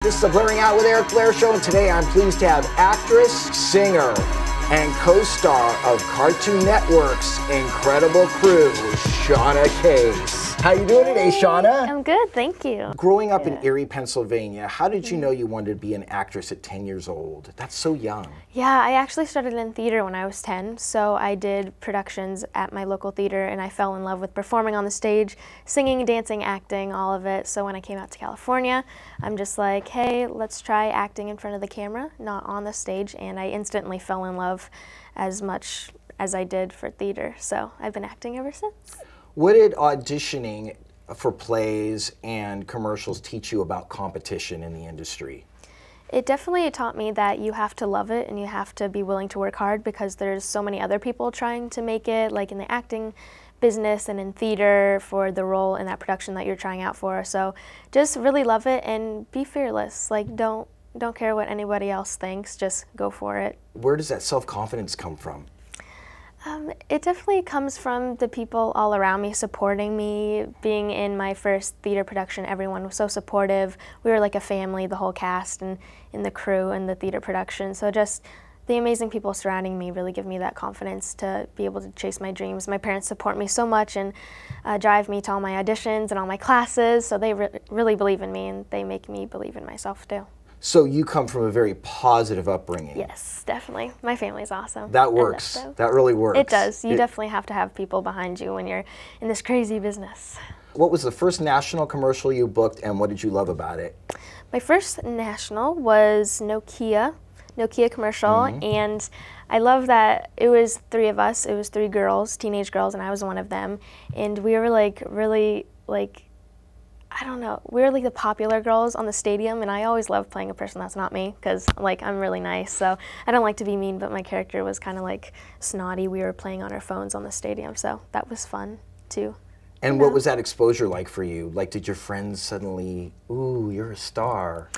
This is the Blairing Out with Eric Blair show, and today I'm pleased to have actress, singer, and co-star of Cartoon Network's incredible crew, Shauna Case. How you doing today, Shauna? I'm good, thank you. Growing up in Erie, Pennsylvania, how did you know you wanted to be an actress at 10 years old? That's so young. Yeah, I actually started in theater when I was 10, so I did productions at my local theater, and I fell in love with performing on the stage, singing, dancing, acting, all of it. So when I came out to California, I'm just like, hey, let's try acting in front of the camera, not on the stage, and I instantly fell in love as much as I did for theater. So I've been acting ever since. What did auditioning for plays and commercials teach you about competition in the industry? It definitely taught me that you have to love it and you have to be willing to work hard, because there's so many other people trying to make it, like in the acting business and in theater for the role in that production that you're trying out for. So just really love it and be fearless. Like don't care what anybody else thinks, just go for it. Where does that self-confidence come from? It definitely comes from the people all around me supporting me. Being in my first theater production, everyone was so supportive. We were like a family, the whole cast and in the crew and the theater production. So just the amazing people surrounding me really give me that confidence to be able to chase my dreams. My parents support me so much and drive me to all my auditions and all my classes. So they really believe in me, and they make me believe in myself too. So you come from a very positive upbringing. Yes, definitely. My family's awesome. That works. That really works. It does. You definitely have to have people behind you when you're in this crazy business. What was the first national commercial you booked, and what did you love about it? My first national was Nokia commercial, and I love that it was three of us. It was three girls, teenage girls, and I was one of them. And we were like really like, I don't know, we were like the popular girls on the stadium, and I always love playing a person that's not me, because like I'm really nice, so I don't like to be mean, but my character was kind of like snotty. We were playing on our phones on the stadium, so that was fun too. And what was that exposure like for you? Like, did your friends suddenly, ooh, you're a star?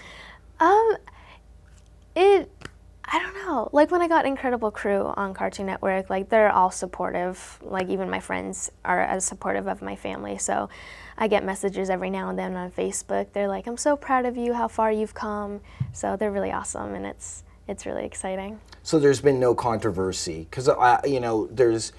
I don't know, like when I got Incredible Crew on Cartoon Network, like they're all supportive, like even my friends are as supportive of my family, so I get messages every now and then on Facebook. They're like, I'm so proud of you, how far you've come, so they're really awesome, and it's really exciting. So there's been no controversy, because you know, there's,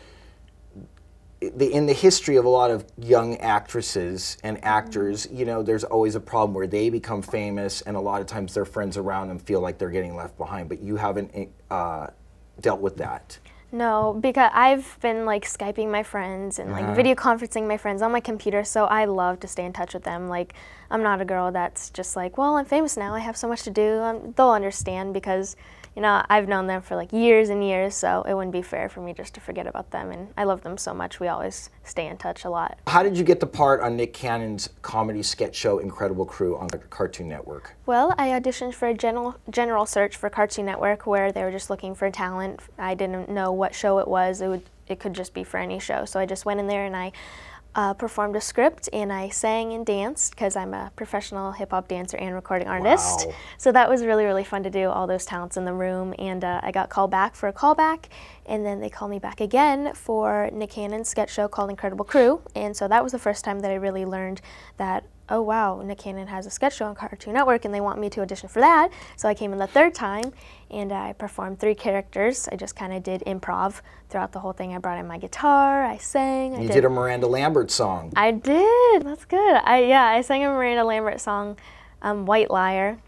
in the history of a lot of young actresses and actors, you know, there's always a problem where they become famous, and a lot of times their friends around them feel like they're getting left behind, but you haven't dealt with that. No, because I've been like Skyping my friends and like video conferencing my friends on my computer, so I love to stay in touch with them. Like, I'm not a girl that's just like, well, I'm famous now, I have so much to do. They'll understand, because you know, I've known them for like years and years, so it wouldn't be fair for me just to forget about them, and I love them so much. We always stay in touch a lot. How did you get the part on Nick Cannon's comedy sketch show Incredible Crew on Cartoon Network? Well, I auditioned for a general search for Cartoon Network, where they were just looking for talent. I didn't know what show it was. It could just be for any show, so I just went in there and I performed a script, and I sang and danced, because I'm a professional hip-hop dancer and recording artist. Wow. So that was really, really fun to do, all those talents in the room, and I got called back for a callback, and then they called me back again for Nick Cannon's sketch show called Incredible Crew, and so that was the first time that I really learned that, oh wow, Nick Cannon has a sketch show on Cartoon Network, and they want me to audition for that. So I came in the third time, and I performed 3 characters. I just kind of did improv throughout the whole thing. I brought in my guitar, I sang. You did a Miranda Lambert song. I did, that's good. I sang a Miranda Lambert song, White Liar.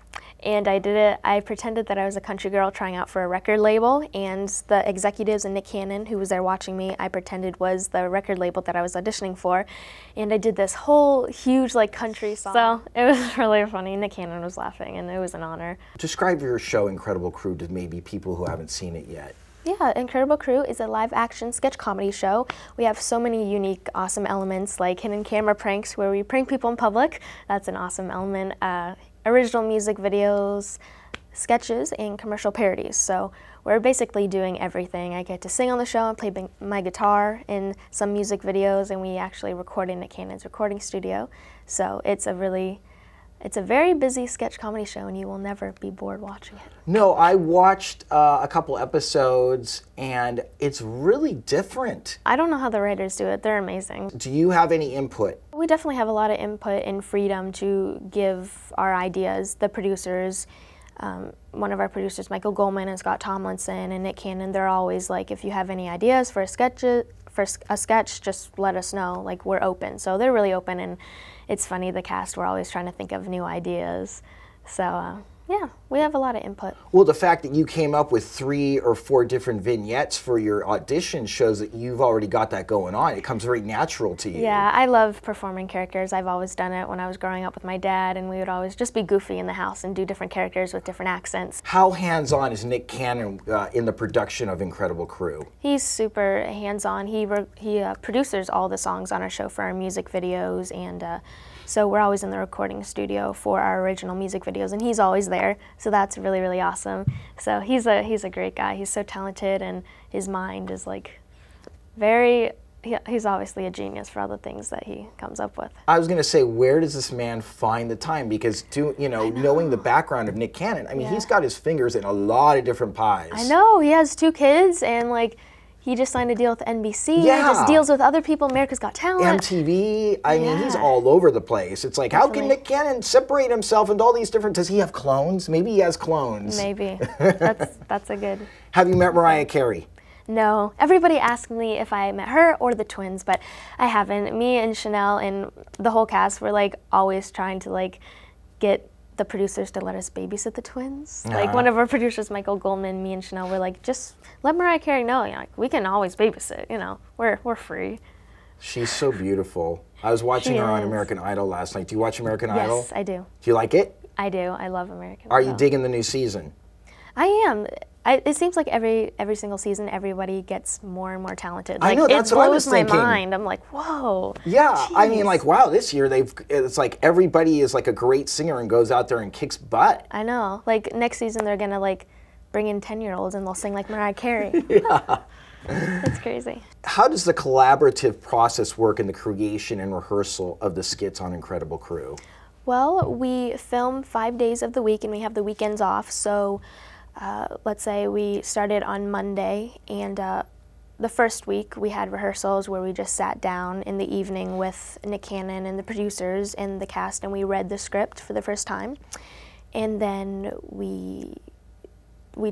And I did it, I pretended that I was a country girl trying out for a record label, and the executives and Nick Cannon, who was there watching me, I pretended was the record label that I was auditioning for. And I did this whole huge like country song. So it was really funny. Nick Cannon was laughing, and it was an honor. Describe your show Incredible Crew to maybe people who haven't seen it yet. Yeah, Incredible Crew is a live-action sketch comedy show. We have so many unique, awesome elements, like hidden camera pranks where we prank people in public. That's an awesome element. Original music videos, sketches, and commercial parodies. So we're basically doing everything. I get to sing on the show and play my guitar in some music videos, and we actually record in Nick Cannon's recording studio. So it's a very busy sketch comedy show, and you will never be bored watching it. No, I watched a couple episodes, and it's really different. I don't know how the writers do it. They're amazing. Do you have any input We definitely have a lot of input and freedom to give our ideas. The producers, one of our producers, Michael Goldman and Scott Tomlinson and Nick Cannon, they're always like, if you have any ideas for a sketch, just let us know. Like, we're open. So they're really open, and it's funny, the cast, we're always trying to think of new ideas. So yeah, we have a lot of input. Well, the fact that you came up with 3 or 4 different vignettes for your audition shows that you've already got that going on. It comes very natural to you. Yeah, I love performing characters. I've always done it when I was growing up with my dad, and we would always just be goofy in the house and do different characters with different accents. How hands-on is Nick Cannon in the production of Incredible Crew? He's super hands-on. He produces all the songs on our show for our music videos, and so we're always in the recording studio for our original music videos, and he's always there. So that's really, really awesome. So he's a great guy. He's so talented, and his mind is like he's obviously a genius for all the things that he comes up with. I was going to say, where does this man find the time? Because knowing the background of Nick Cannon, I mean, he's got his fingers in a lot of different pies. I know. He has 2 kids, and like, he just signed a deal with NBC. Yeah. He just deals with other people. America's Got Talent. MTV. I mean, he's all over the place. It's like, how can Nick Cannon separate himself into all these different... Does he have clones? Maybe he has clones. Maybe. That's a good... Have you met Mariah Carey? No. Everybody asks me if I met her or the twins, but I haven't. Me and Chanel and the whole cast were like always trying to like get the producers to let us babysit the twins. Like, one of our producers, Michael Goldman, me and Chanel were like, just let Mariah Carey know, like, we can always babysit, we're free. She's so beautiful. I was watching her on American Idol last night. Do you watch American Idol? Yes, I do. Do you like it? I do. I love American Idol. Are you digging the new season? I am. It seems like every single season, everybody gets more and more talented. Like, I know, that's what I was thinking. It blows my mind. I'm like, whoa. Yeah, geez. I mean, like, wow, this year it's like everybody is like a great singer and goes out there and kicks butt. I know. Like, next season they're gonna like bring in 10-year-olds and they'll sing like Mariah Carey. Yeah. That's crazy. How does the collaborative process work in the creation and rehearsal of the skits on Incredible Crew? Well, we film 5 days of the week and we have the weekends off. So let's say we started on Monday, and the first week we had rehearsals where we just sat down in the evening with Nick Cannon and the producers and the cast, and we read the script for the first time. And then we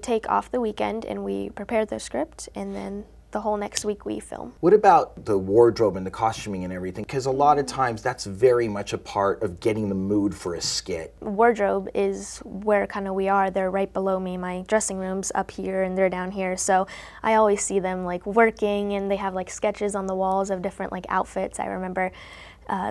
take off the weekend and we prepare the script, and then the whole next week we film. What about the wardrobe and the costuming and everything? Because a lot of times that's very much a part of getting the mood for a skit. Wardrobe is where kind of we are. They're right below me. My dressing room's up here and they're down here. So I always see them like working, and they have like sketches on the walls of different like outfits. I remember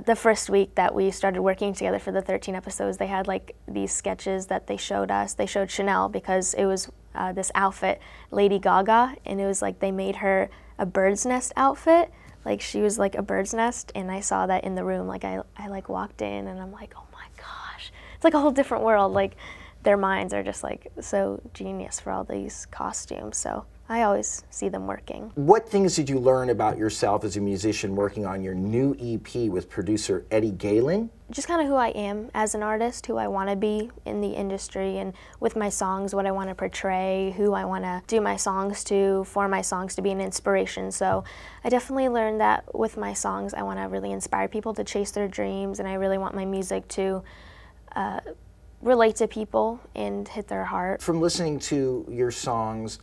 the first week that we started working together for the 13 episodes, they had like these sketches that they showed us. They showed Chanel because it was this outfit, Lady Gaga, and it was like they made her a bird's nest outfit. Like, she was like a bird's nest, and I saw that in the room. Like, I like walked in and I'm like, oh my gosh. It's like a whole different world. Like, their minds are just like so genius for all these costumes. So I always see them working. What things did you learn about yourself as a musician working on your new EP with producer Eddie Galan? Just kind of who I am as an artist, who I want to be in the industry, and with my songs, what I want to portray, who I want to do my songs to, for my songs to be an inspiration. So I definitely learned that with my songs, I want to really inspire people to chase their dreams, and I really want my music to relate to people and hit their heart. From listening to your songs,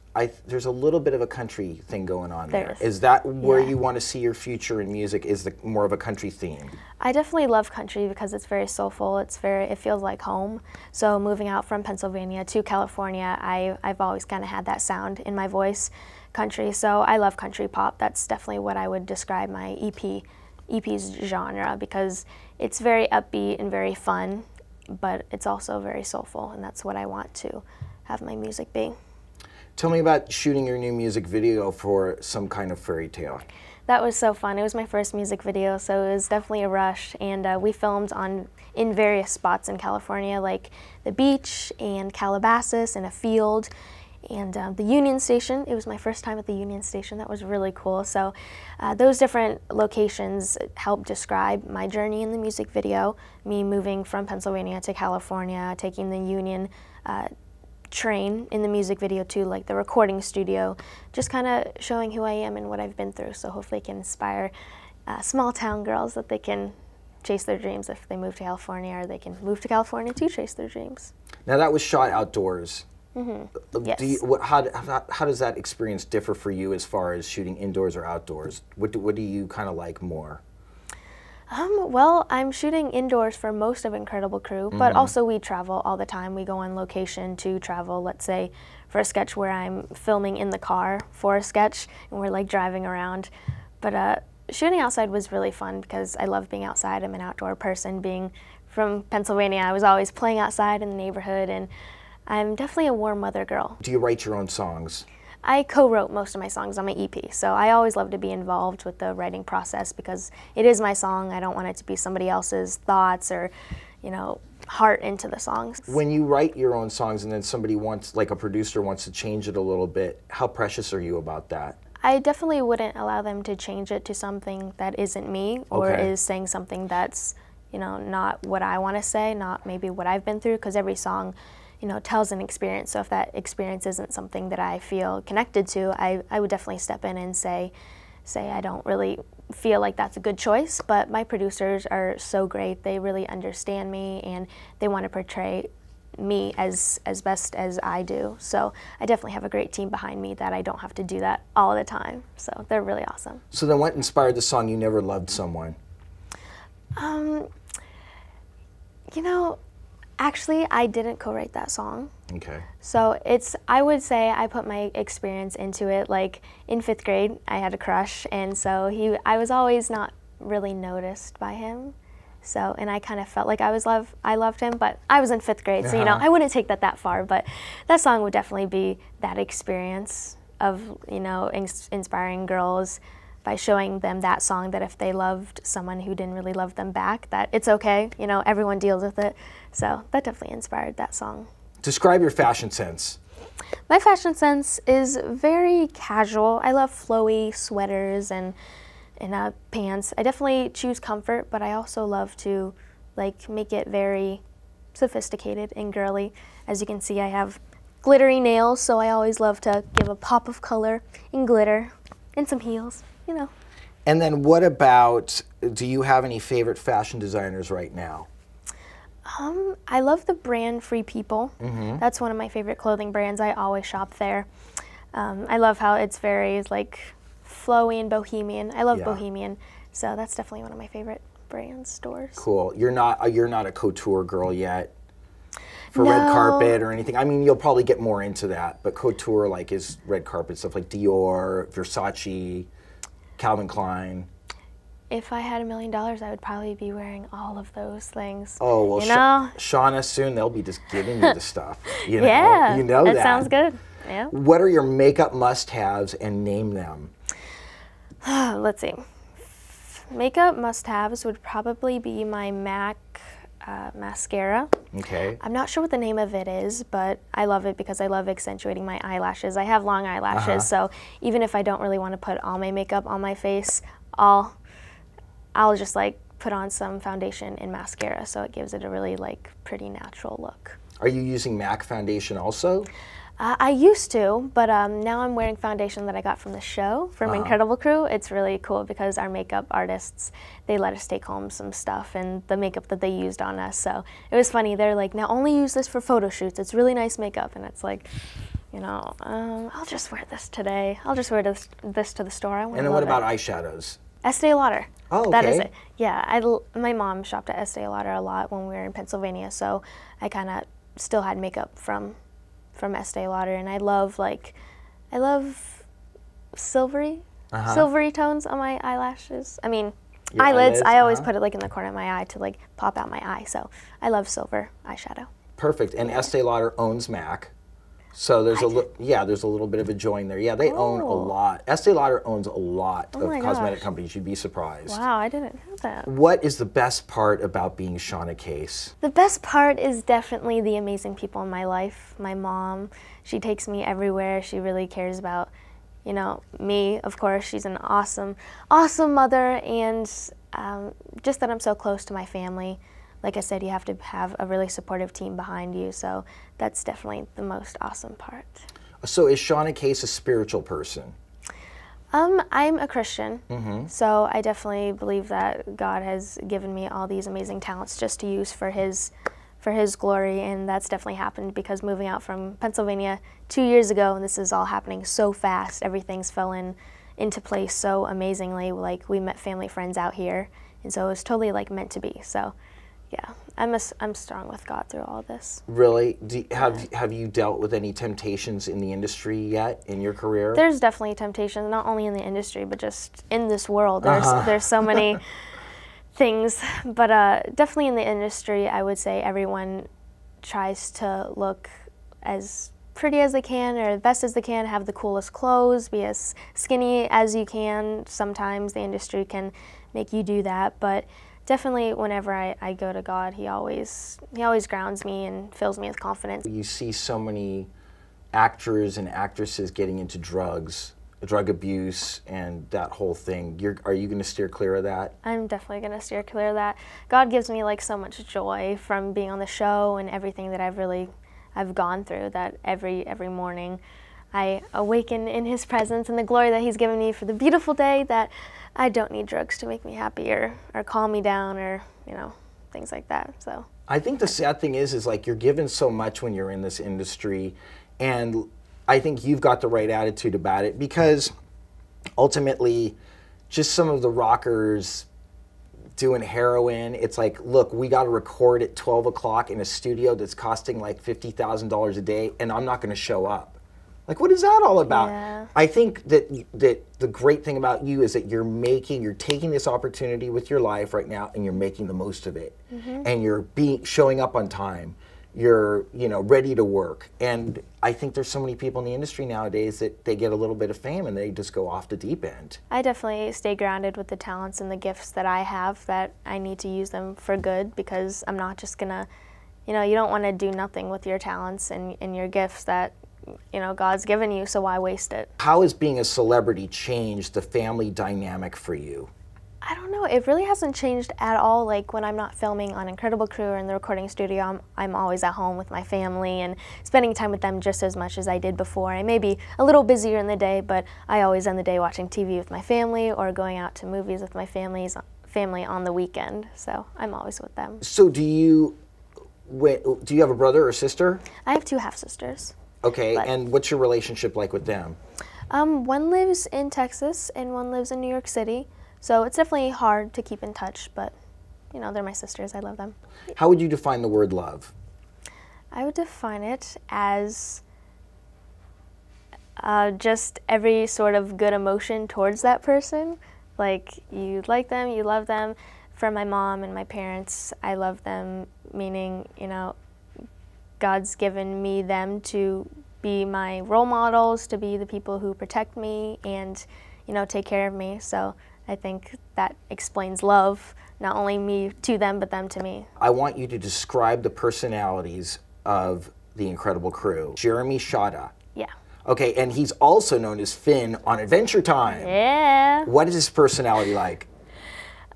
there's a little bit of a country thing going on there. There Is that where you want to see your future in music? Is more of a country theme? I definitely love country because it's very soulful. It feels like home. So moving out from Pennsylvania to California, I've always kind of had that sound in my voice, country. So I love country pop. That's definitely what I would describe my EP's genre, because it's very upbeat and very fun, but it's also very soulful, and that's what I want to have my music be. Tell me about shooting your new music video for Some Kind of Fairytale. That was so fun. It was my first music video, so it was definitely a rush, and we filmed in various spots in California, like the beach and Calabasas and a field, and the Union Station. It was my first time at the Union Station. That was really cool. So those different locations helped describe my journey in the music video, me moving from Pennsylvania to California, taking the Union train in the music video to like the recording studio, just kind of showing who I am and what I've been through. So hopefully it can inspire small town girls that they can chase their dreams if they move to California, or they can move to California to chase their dreams. Now that was shot outdoors. Yes. How does that experience differ for you as far as shooting indoors or outdoors? What do you kind of like more? Well, I'm shooting indoors for most of Incredible Crew, but also we travel all the time. We go on location to travel, let's say, for a sketch where I'm filming in the car for a sketch, and we're like driving around. But shooting outside was really fun because I love being outside. I'm an outdoor person. Being from Pennsylvania, I was always playing outside in the neighborhood, and I'm definitely a warm weather girl. Do you write your own songs? I co-wrote most of my songs on my EP, so I always love to be involved with the writing process because it is my song. I don't want it to be somebody else's thoughts or, you know, heart into the songs. When you write your own songs and then somebody wants, like a producer wants to change it a little bit, how precious are you about that? I definitely wouldn't allow them to change it to something that isn't me or is saying something that's, you know, not what I want to say, not maybe what I've been through, because every song, you know, tells an experience. So if that experience isn't something that I feel connected to, I would definitely step in and say I don't really feel like that's a good choice. But my producers are so great. They really understand me and they want to portray me as best as I do. So I definitely have a great team behind me that I don't have to do that all the time. So they're really awesome. So then what inspired the song You Never Loved Someone? You know, actually, I didn't co-write that song. Okay. So I would say I put my experience into it. Like in 5th grade, I had a crush, and so I was always not really noticed by him. So, and I kind of felt like I loved him, but I was in 5th grade, so you know, I wouldn't take that far. But that song would definitely be that experience of, you know, inspiring girls by showing them that song, that if they loved someone who didn't really love them back, that it's okay, you know, everyone deals with it. So that definitely inspired that song. Describe your fashion sense. My fashion sense is very casual. I love flowy sweaters and pants. I definitely choose comfort, but I also love to like make it very sophisticated and girly. As you can see, I have glittery nails, so I always love to give a pop of color and glitter and some heels, you know. And then what about, do you have any favorite fashion designers right now? I love the brand Free People. That's one of my favorite clothing brands. I always shop there. I love how it's very like flowy and bohemian. I love bohemian, so that's definitely one of my favorite brand stores. Cool. You're not a couture girl yet for red carpet or anything. I mean, you'll probably get more into that, but couture like is red carpet stuff like Dior, Versace, Calvin Klein. If I had $1 million, I would probably be wearing all of those things. Oh, well, you know? Shaunas, soon they'll be just giving you the stuff. You know? Yeah, you know that. That sounds good. Yeah. What are your makeup must-haves and name them? Let's see. Makeup must-haves would probably be my Mach mascara. Okay. I'm not sure what the name of it is, but I love it because I love accentuating my eyelashes. I have long eyelashes, so even if I don't really want to put all my makeup on my face, I'll just like put on some foundation and mascara, so it gives it a really like pretty natural look. Are you using MAC foundation also? I used to, but now I'm wearing foundation that I got from the show, from Incredible Crew. It's really cool because our makeup artists, they let us take home some stuff and the makeup that they used on us. So it was funny. They're like, now only use this for photo shoots. It's really nice makeup. And it's like, you know, I'll just wear this today. I'll just wear this to the store. And then what about eyeshadows? Estee Lauder. Oh, okay. That is it. Yeah, my mom shopped at Estee Lauder a lot when we were in Pennsylvania, so I kind of still had makeup from Estee Lauder, and I love silvery tones on my eyelashes. I mean, your eyelids. I always put it like in the corner of my eye to like pop out my eye. So I love silver eyeshadow. Perfect. And Estee Lauder owns MAC. So there's there's a little bit of a join there. Yeah, they own a lot. Estee Lauder owns a lot of cosmetic companies. You'd be surprised. Wow, I didn't know that. What is the best part about being Shauna Case? The best part is definitely the amazing people in my life. My mom, she takes me everywhere. She really cares about, you know, me. Of course, she's an awesome, awesome mother, and just that I'm so close to my family. Like I said, you have to have a really supportive team behind you, so that's definitely the most awesome part. So is Shauna Case a spiritual person? I'm a Christian, so I definitely believe that God has given me all these amazing talents just to use for His glory, and that's definitely happened because moving out from Pennsylvania 2 years ago, and this is all happening so fast, everything's fell into place so amazingly. Like, we met family friends out here, and so it was totally like meant to be. So, yeah, I'm strong with God through all this. Really? Have you dealt with any temptations in the industry yet in your career? There's definitely temptations, not only in the industry, but just in this world. There's so many things, but definitely in the industry, I would say everyone tries to look as pretty as they can or the best as they can, have the coolest clothes, be as skinny as you can. Sometimes the industry can make you do that, but definitely whenever I go to God, He always grounds me and fills me with confidence. You see so many actors and actresses getting into drugs, drug abuse, and that whole thing. Are you going to steer clear of that? I'm definitely going to steer clear of that. God gives me like so much joy from being on the show and everything that I've gone through, that every morning I awaken in His presence and the glory that He's given me for the beautiful day, that I don't need drugs to make me happy or calm me down or, things like that. So I think the sad thing is like you're given so much when you're in this industry, and I think you've got the right attitude about it, because ultimately just some of the rockers doing heroin, it's like, look, we got to record at 12 o'clock in a studio that's costing like $50,000 a day, and I'm not going to show up. Like, what is that all about? Yeah. I think that the great thing about you is that you're taking this opportunity with your life right now, and you're making the most of it. And you're showing up on time. You're, ready to work. And I think there's so many people in the industry nowadays that they get a little bit of fame and they just go off the deep end. I definitely stay grounded with the talents and the gifts that I have, that I need to use them for good, because I'm not just gonna, you don't want to do nothing with your talents and your gifts that God's given you, so why waste it? How has being a celebrity changed the family dynamic for you? I don't know. It really hasn't changed at all. Like, when I'm not filming on Incredible Crew or in the recording studio, I'm always at home with my family and spending time with them just as much as I did before. I may be a little busier in the day, but I always end the day watching TV with my family or going out to movies with my family on the weekend. So I'm always with them. So do you have a brother or sister? I have 2 half-sisters. Okay, and what's your relationship like with them? One lives in Texas and one lives in New York City. So it's definitely hard to keep in touch, but, they're my sisters. I love them. How would you define the word love? I would define it as just every sort of good emotion towards that person. Like, you like them, you love them. For my mom and my parents, I love them, meaning, God's given me them to be my role models, to be the people who protect me and, take care of me. So I think that explains love, not only me to them, but them to me. I want you to describe the personalities of the Incredible Crew. Jeremy Shada. Yeah. Okay, and he's also known as Finn on Adventure Time. Yeah. What is his personality like?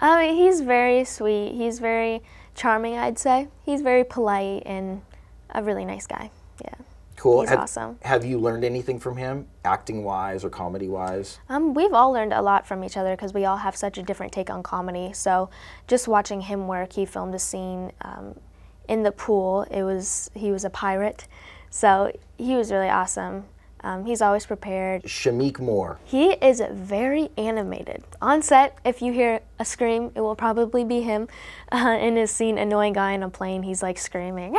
He's very sweet. He's very charming, I'd say. He's very polite and a really nice guy. Yeah. Cool. He's awesome. Have you learned anything from him, acting-wise or comedy-wise? We've all learned a lot from each other because we all have such a different take on comedy. So just watching him work, he filmed a scene in the pool. He was a pirate. So he was really awesome. He's always prepared. Shameik Moore. He is very animated. On set, if you hear a scream, it will probably be him. In his scene, Annoying Guy in a Plane, he's like screaming.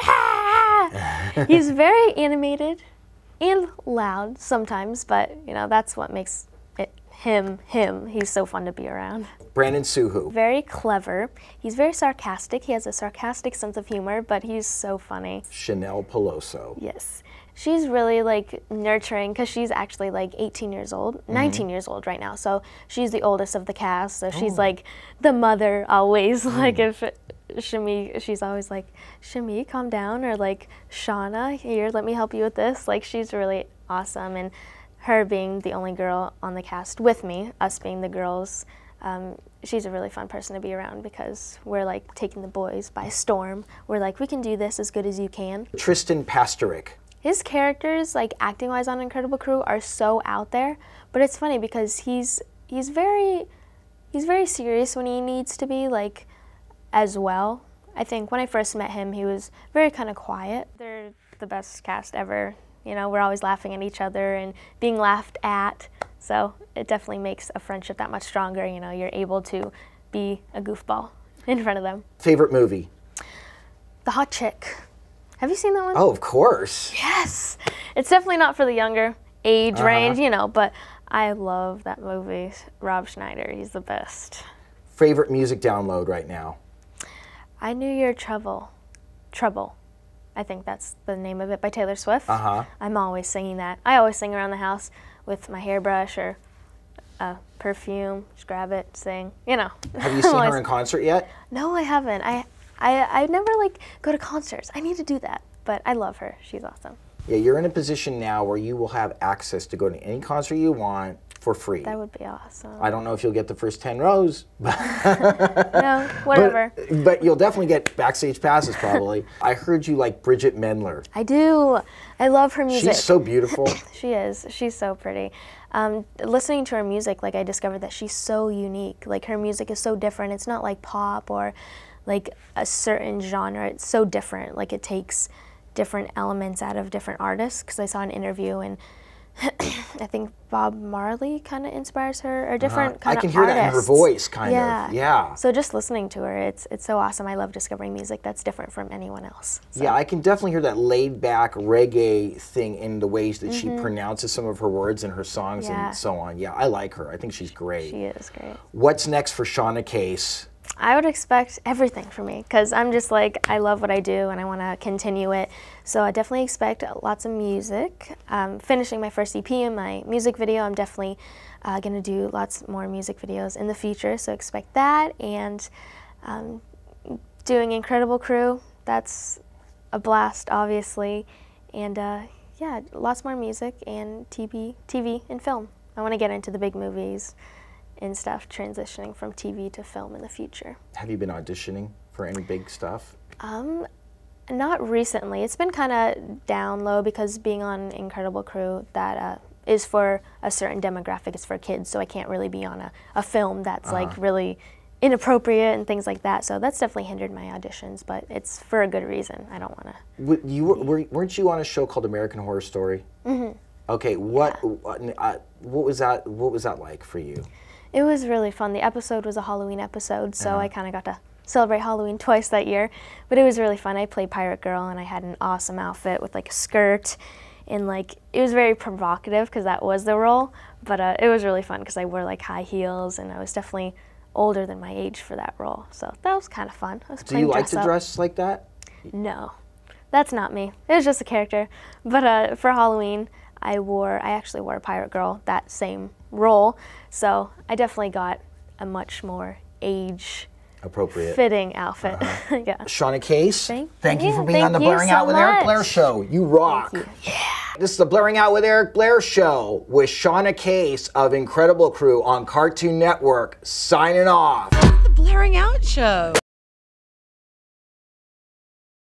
He's very animated and loud sometimes, but that's what makes it him. He's so fun to be around. Brandon Suhu. Very clever. He's very sarcastic. He has a sarcastic sense of humor, but he's so funny. Chanel Peloso. Yes. She's really like nurturing because she's actually like 18 years old, 19 years old right now. So she's the oldest of the cast. So she's like the mother always. Like if Shameik, she's always like, Shameik, calm down, or like, Shauna, here, let me help you with this. Like, she's really awesome. And her being the only girl on the cast with me, us being the girls, she's a really fun person to be around because we're like taking the boys by storm. We're like, we can do this as good as you can. Tristan Pastorik. His characters, like acting-wise on Incredible Crew, are so out there. But it's funny because he's very serious when he needs to be, like, as well. I think when I first met him, he was very kind of quiet. They're the best cast ever. You know, we're always laughing at each other and being laughed at. So it definitely makes a friendship that much stronger. You know, you're able to be a goofball in front of them. Favorite movie? The Hot Chick. Have you seen that one? Oh, of course. Yes. It's definitely not for the younger age range, you know, but I love that movie. Rob Schneider, he's the best. Favorite music download right now? I Knew Your Trouble. I think that's the name of it, by Taylor Swift. I'm always singing that. I always sing around the house with my hairbrush or perfume. Just grab it, sing, you know. Have you seen her in concert yet? No, I haven't. I never like go to concerts. I need to do that, but I love her. She's awesome. Yeah, you're in a position now where you will have access to go to any concert you want for free. That would be awesome. I don't know if you'll get the first 10 rows. No, whatever. But you'll definitely get backstage passes probably. I heard you like Bridget Mendler. I do. I love her music. She's so beautiful. She is. She's so pretty. Listening to her music, like I discovered that she's so unique. Like her music is so different. It's not like pop or like a certain genre. It's so different. Like it takes different elements out of different artists. Because I saw an interview and I think Bob Marley kind of inspires her, or different kind of artists. I can hear that in her voice, kind of. Yeah. So just listening to her, it's so awesome. I love discovering music that's different from anyone else. So. Yeah, I can definitely hear that laid-back reggae thing in the ways that she pronounces some of her words in her songs and so on. Yeah, I like her. I think she's great. She is great. What's next for Shauna Case? I would expect everything from me because I'm just like, I love what I do and I want to continue it. So I definitely expect lots of music. Finishing my first EP and my music video, I'm definitely going to do lots more music videos in the future, so expect that. And doing Incredible Crew, that's a blast, obviously. And yeah, lots more music and TV and film. I want to get into the big movies and stuff, transitioning from TV to film in the future. Have you been auditioning for any big stuff? Not recently. It's been kind of down low because being on Incredible Crew, that is for a certain demographic. It's for kids, so I can't really be on a film that's like really inappropriate and things like that. So that's definitely hindered my auditions, but it's for a good reason. I don't want to. Weren't you on a show called American Horror Story? Okay, what was that? What was that like for you? It was really fun. The episode was a Halloween episode, so I kind of got to celebrate Halloween twice that year. But it was really fun. I played Pirate Girl, and I had an awesome outfit with like a skirt, and like it was very provocative because that was the role. But it was really fun because I wore like high heels, and I was definitely older than my age for that role. So that was kind of fun. Do you like to dress like that? No, that's not me. It was just a character. But for Halloween, I actually wore a Pirate Girl, that same role. So I definitely got a much more age-appropriate fitting outfit. Yeah. Shauna Case, thank you for being on the Blairing Out with Eric Blair show. You rock. Thank you. Yeah. This is the Blairing Out with Eric Blair show with Shauna Case of Incredible Crew on Cartoon Network, signing off. The Blairing Out Show.